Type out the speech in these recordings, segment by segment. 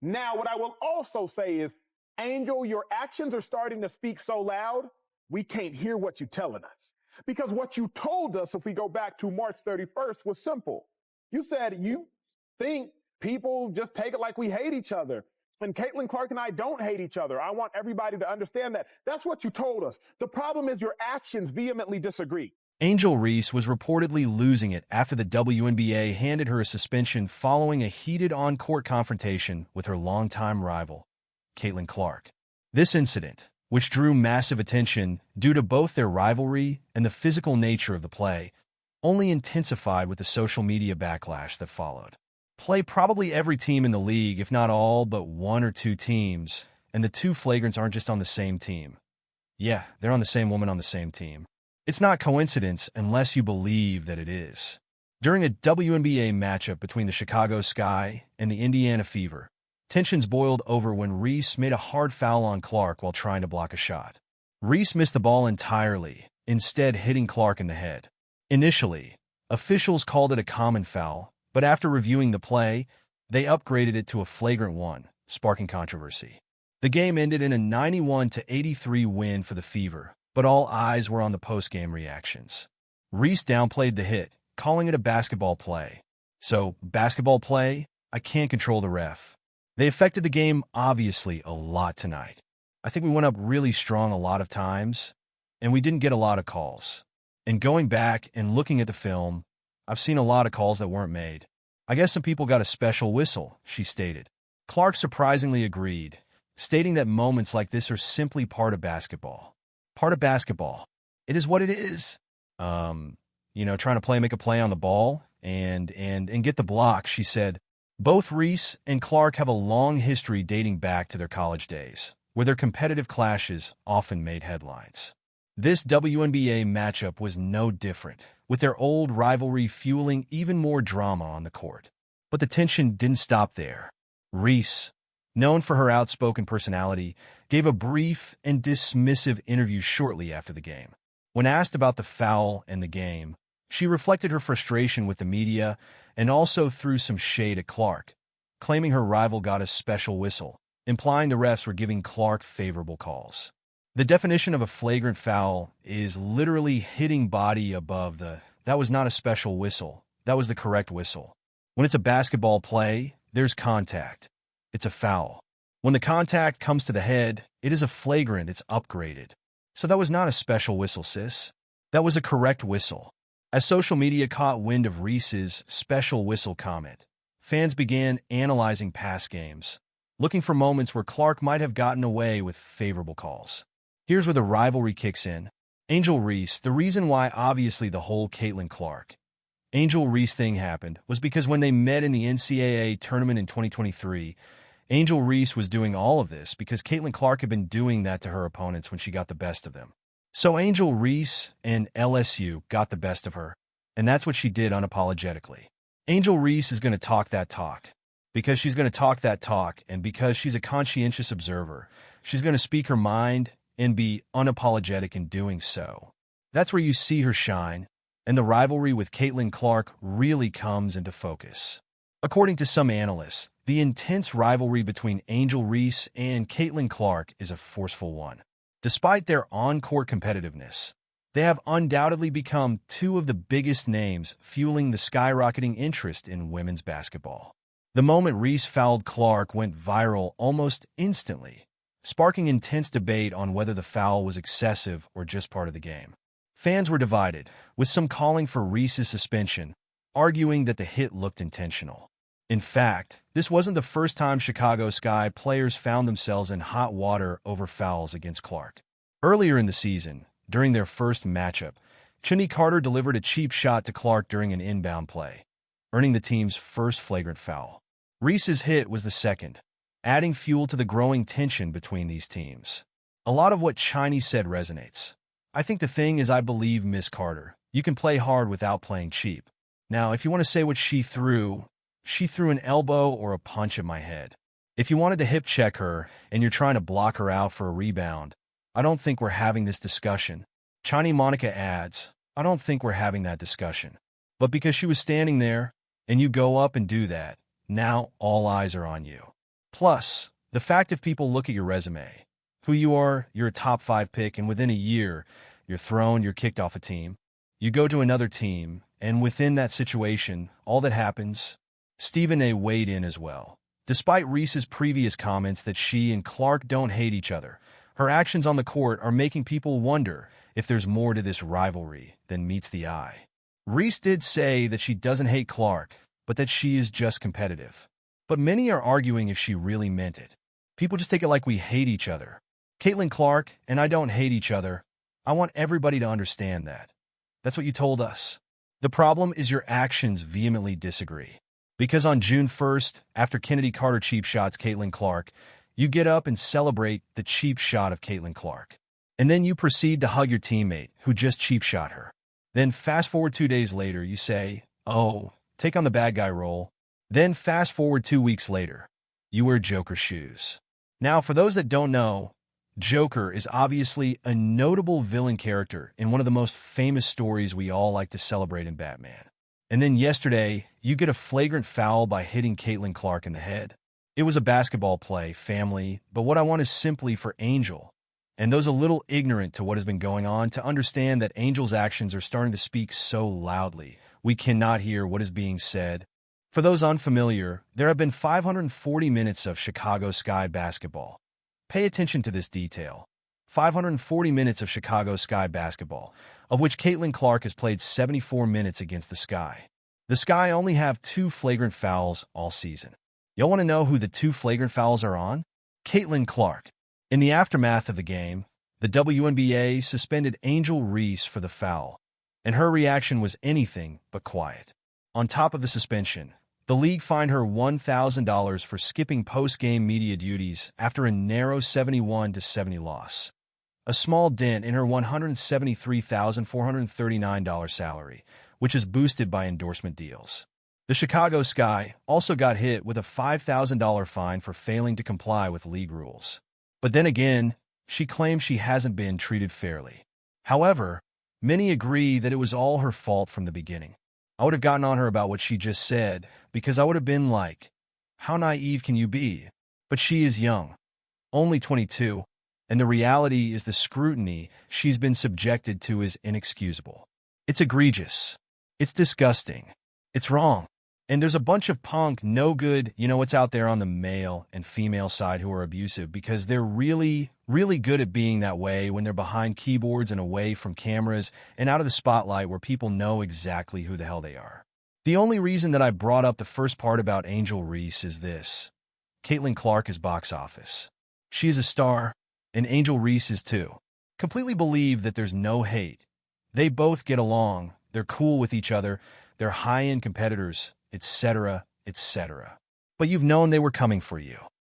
Now, what I will also say is, Angel, your actions are starting to speak so loud, we can't hear what you're telling us. Because what you told us, if we go back to March 31st, was simple. You said you think people just take it like we hate each other. And Caitlin Clark and I don't hate each other. I want everybody to understand that. That's what you told us. The problem is your actions vehemently disagree. Angel Reese was reportedly losing it after the WNBA handed her a suspension following a heated on-court confrontation with her longtime rival, Caitlin Clark. This incident, which drew massive attention due to both their rivalry and the physical nature of the play, only intensified with the social media backlash that followed. Play probably every team in the league, if not all but one or two teams, and the two flagrants aren't just on the same team. Yeah, they're on the same woman on the same team. It's not coincidence unless you believe that it is. During a WNBA matchup between the Chicago Sky and the Indiana Fever, tensions boiled over when Reese made a hard foul on Clark while trying to block a shot. Reese missed the ball entirely, instead hitting Clark in the head. Initially, officials called it a common foul, but after reviewing the play, they upgraded it to a flagrant one, sparking controversy. The game ended in a 91-83 win for the Fever, but all eyes were on the postgame reactions. Reese downplayed the hit, calling it a basketball play. So, basketball play? I can't control the ref. They affected the game, obviously, a lot tonight. I think we went up really strong a lot of times, and we didn't get a lot of calls. And going back and looking at the film, I've seen a lot of calls that weren't made. I guess some people got a special whistle, she stated. Clark surprisingly agreed, stating that moments like this are simply part of basketball. Part of basketball. It is what it is. Trying to make a play on the ball and get the block, she said. Both Reese and Clark have a long history dating back to their college days, where their competitive clashes often made headlines. This WNBA matchup was no different, with their old rivalry fueling even more drama on the court. But the tension didn't stop there. Reese, known for her outspoken personality, gave a brief and dismissive interview shortly after the game. When asked about the foul and the game, she reflected her frustration with the media and also threw some shade at Clark, claiming her rival got a special whistle, implying the refs were giving Clark favorable calls. The definition of a flagrant foul is literally hitting body above the, that was not a special whistle, that was the correct whistle. When it's a basketball play, there's contact. It's a foul. When the contact comes to the head, it is a flagrant, it's upgraded. So that was not a special whistle, sis. That was a correct whistle. As social media caught wind of Reese's special whistle comment, fans began analyzing past games, looking for moments where Clark might have gotten away with favorable calls. Here's where the rivalry kicks in. Angel Reese, the reason why obviously the whole Caitlin Clark, Angel Reese thing happened was because when they met in the NCAA tournament in 2023, Angel Reese was doing all of this because Caitlin Clark had been doing that to her opponents when she got the best of them. So Angel Reese and LSU got the best of her, and that's what she did unapologetically. Angel Reese is going to talk that talk. Because she's going to talk that talk, and because she's a conscientious observer, she's going to speak her mind and be unapologetic in doing so. That's where you see her shine, and the rivalry with Caitlin Clark really comes into focus. According to some analysts, the intense rivalry between Angel Reese and Caitlin Clark is a forceful one. Despite their on-court competitiveness, they have undoubtedly become two of the biggest names fueling the skyrocketing interest in women's basketball. The moment Reese fouled Clark went viral almost instantly, sparking intense debate on whether the foul was excessive or just part of the game. Fans were divided, with some calling for Reese's suspension, arguing that the hit looked intentional. In fact, this wasn't the first time Chicago Sky players found themselves in hot water over fouls against Clark. Earlier in the season, during their first matchup, Chinny Carter delivered a cheap shot to Clark during an inbound play, earning the team's first flagrant foul. Reese's hit was the second, adding fuel to the growing tension between these teams. A lot of what Chinny said resonates. I think the thing is I believe Miss Carter. You can play hard without playing cheap. Now, if you want to say what she threw an elbow or a punch at my head. If you wanted to hip check her and you're trying to block her out for a rebound, I don't think we're having this discussion. Chani Monica adds, I don't think we're having that discussion. But because she was standing there and you go up and do that, now all eyes are on you. Plus, the fact if people look at your resume, who you are, you're a top 5 pick, and within a year, you're kicked off a team. You go to another team, and within that situation, all that happens, Stephen A. weighed in as well. Despite Reese's previous comments that she and Clark don't hate each other, her actions on the court are making people wonder if there's more to this rivalry than meets the eye. Reese did say that she doesn't hate Clark, but that she is just competitive. But many are arguing if she really meant it. People just take it like we hate each other. Caitlin Clark and I don't hate each other. I want everybody to understand that. That's what you told us. The problem is your actions vehemently disagree. Because on June 1st, after Kennedy Carter cheap shots Caitlin Clark, you get up and celebrate the cheap shot of Caitlin Clark. And then you proceed to hug your teammate who just cheap shot her. Then fast forward 2 days later, you say, oh, take on the bad guy role. Then fast forward 2 weeks later, you wear Joker shoes. Now, for those that don't know, Joker is obviously a notable villain character in one of the most famous stories we all like to celebrate in Batman. And then yesterday, you get a flagrant foul by hitting Caitlin Clark in the head. It was a basketball play, family, but what I want is simply for Angel, and those a little ignorant to what has been going on, to understand that Angel's actions are starting to speak so loudly, we cannot hear what is being said. For those unfamiliar, there have been 540 minutes of Chicago Sky basketball. Pay attention to this detail. 540 minutes of Chicago Sky basketball, of which Caitlin Clark has played 74 minutes against the Sky. The Sky only have 2 flagrant fouls all season. Y'all want to know who the 2 flagrant fouls are on? Caitlin Clark. In the aftermath of the game, the WNBA suspended Angel Reese for the foul, and her reaction was anything but quiet. On top of the suspension, the league fined her $1,000 for skipping post-game media duties after a narrow 71-70 loss. A small dent in her $173,439 salary, which is boosted by endorsement deals. The Chicago Sky also got hit with a $5,000 fine for failing to comply with league rules. But then again, she claims she hasn't been treated fairly. However, many agree that it was all her fault from the beginning. I would have gotten on her about what she just said, because I would have been like, how naive can you be? But she is young, only 22, and the reality is the scrutiny she's been subjected to is inexcusable. It's egregious. It's disgusting. It's wrong. And there's a bunch of punk, no good, what's out there on the male and female side who are abusive because they're really, really good at being that way when they're behind keyboards and away from cameras and out of the spotlight where people know exactly who the hell they are. The only reason that I brought up the first part about Angel Reese is this. Caitlin Clark is box office. She is a star, and Angel Reese is too. Completely believe that there's no hate. They both get along, they're cool with each other, they're high-end competitors, etc., etc. But you've known they were coming for you.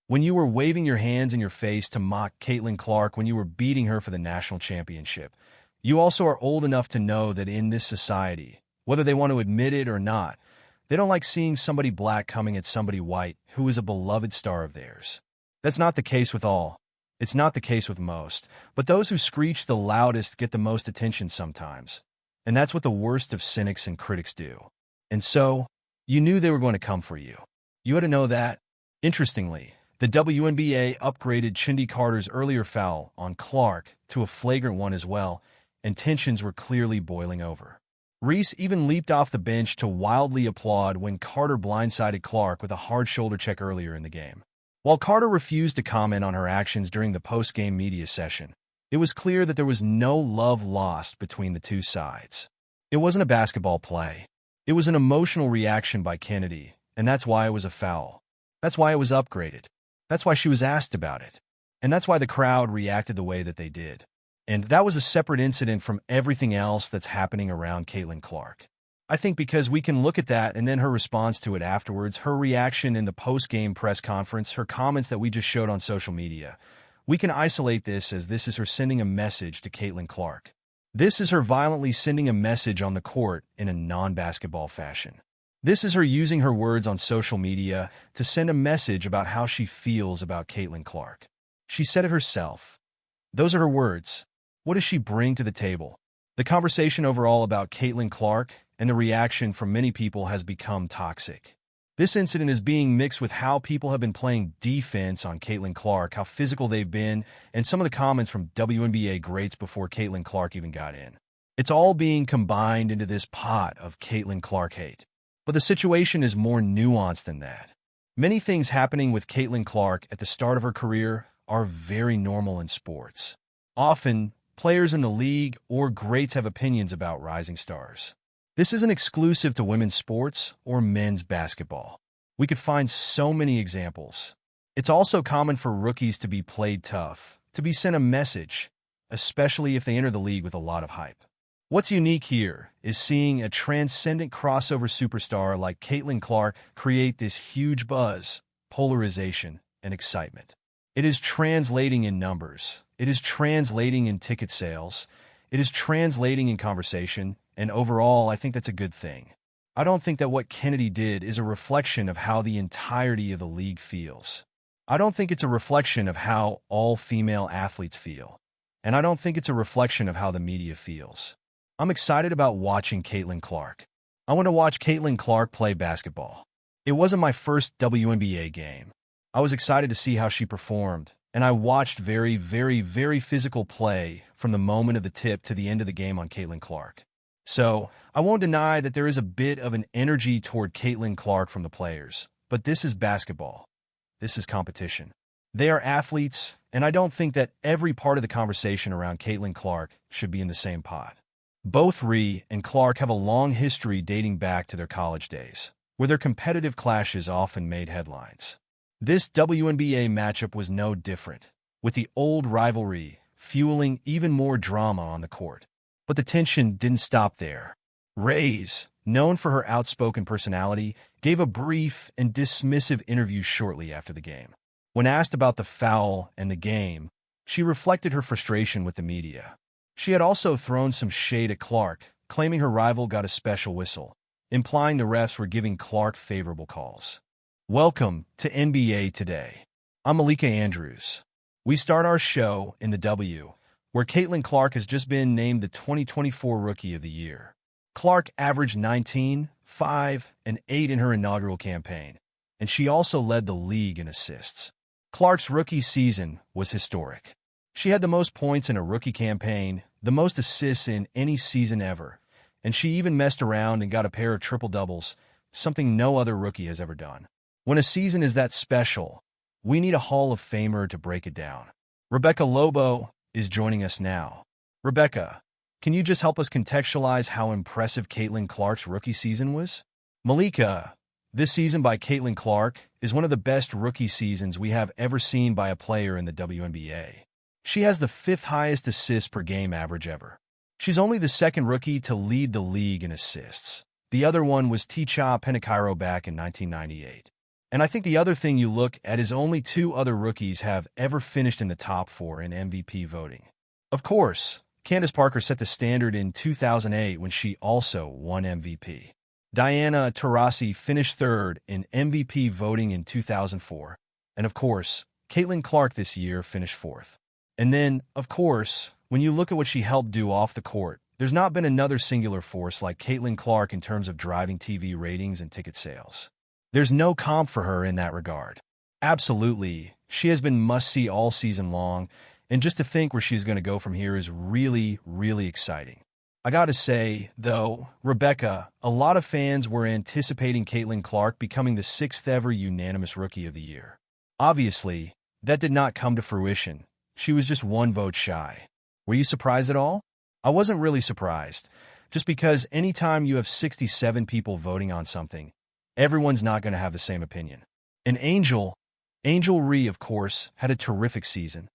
When you were waving your hands in your face to mock Caitlin Clark when you were beating her for the national championship, you also are old enough to know that in this society, whether they want to admit it or not, they don't like seeing somebody black coming at somebody white who is a beloved star of theirs. That's not the case with all. It's not the case with most. But those who screech the loudest get the most attention sometimes. And that's what the worst of cynics and critics do. And so, you knew they were going to come for you. You had to know that. Interestingly, the WNBA upgraded Chindy Carter's earlier foul on Clark to a flagrant one as well, and tensions were clearly boiling over. Reese even leaped off the bench to wildly applaud when Carter blindsided Clark with a hard shoulder check earlier in the game. While Carter refused to comment on her actions during the post-game media session, it was clear that there was no love lost between the two sides. It wasn't a basketball play. It was an emotional reaction by Kennedy, and that's why it was a foul. That's why it was upgraded. That's why she was asked about it. And that's why the crowd reacted the way that they did. And that was a separate incident from everything else that's happening around Caitlin Clark. I think because we can look at that and then her response to it afterwards, her reaction in the post-game press conference, her comments that we just showed on social media, we can isolate this as this is her sending a message to Caitlin Clark. This is her violently sending a message on the court in a non-basketball fashion. This is her using her words on social media to send a message about how she feels about Caitlin Clark. She said it herself. Those are her words. What does she bring to the table? The conversation overall about Caitlin Clark and the reaction from many people has become toxic. This incident is being mixed with how people have been playing defense on Caitlin Clark, how physical they've been, and some of the comments from WNBA greats before Caitlin Clark even got in. It's all being combined into this pot of Caitlin Clark hate. But the situation is more nuanced than that. Many things happening with Caitlin Clark at the start of her career are very normal in sports. Often, players in the league or greats have opinions about rising stars. This isn't exclusive to women's sports or men's basketball. We could find so many examples. It's also common for rookies to be played tough, to be sent a message, especially if they enter the league with a lot of hype. What's unique here is seeing a transcendent crossover superstar like Caitlin Clark create this huge buzz, polarization, and excitement. It is translating in numbers. It is translating in ticket sales. It is translating in conversation, and overall, I think that's a good thing. I don't think that what Kennedy did is a reflection of how the entirety of the league feels. I don't think it's a reflection of how all female athletes feel. And I don't think it's a reflection of how the media feels. I'm excited about watching Caitlin Clark. I want to watch Caitlin Clark play basketball. It wasn't my first WNBA game. I was excited to see how she performed, and I watched very, very, very physical play from the moment of the tip to the end of the game on Caitlin Clark. So, I won't deny that there is a bit of an energy toward Caitlin Clark from the players, but this is basketball. This is competition. They are athletes, and I don't think that every part of the conversation around Caitlin Clark should be in the same pot. Both Reese and Clark have a long history dating back to their college days, where their competitive clashes often made headlines. This WNBA matchup was no different, with the old rivalry fueling even more drama on the court. But the tension didn't stop there. Reese, known for her outspoken personality, gave a brief and dismissive interview shortly after the game. When asked about the foul and the game, she reflected her frustration with the media. She had also thrown some shade at Clark, claiming her rival got a special whistle, implying the refs were giving Clark favorable calls. Welcome to NBA Today. I'm Malika Andrews. We start our show in the W, where Caitlin Clark has just been named the 2024 Rookie of the Year. Clark averaged 19, 5, and 8 in her inaugural campaign, and she also led the league in assists. Clark's rookie season was historic. She had the most points in a rookie campaign, the most assists in any season ever, and she even messed around and got a pair of triple-doubles, something no other rookie has ever done. When a season is that special, we need a Hall of Famer to break it down. Rebecca Lobo is joining us now. Rebecca, can you just help us contextualize how impressive Caitlin Clark's rookie season was? Malika, this season by Caitlin Clark is one of the best rookie seasons we have ever seen by a player in the WNBA. She has the 5th highest assists per game average ever. She's only the second rookie to lead the league in assists. The other one was Ticha Penicairo back in 1998. And I think the other thing you look at is only 2 other rookies have ever finished in the top 4 in MVP voting. Of course, Candace Parker set the standard in 2008 when she also won MVP. Diana Taurasi finished 3rd in MVP voting in 2004. And of course, Caitlin Clark this year finished 4th. And then, of course, when you look at what she helped do off the court, there's not been another singular force like Caitlin Clark in terms of driving TV ratings and ticket sales. There's no comp for her in that regard. Absolutely, she has been must-see all season long, and just to think where she's going to go from here is really, really exciting. I gotta say, though, Rebecca, a lot of fans were anticipating Caitlin Clark becoming the 6th ever unanimous Rookie of the Year. Obviously, that did not come to fruition. She was just 1 vote shy. Were you surprised at all? I wasn't really surprised, just because anytime you have 67 people voting on something, everyone's not going to have the same opinion. And Angel Reese, of course, had a terrific season.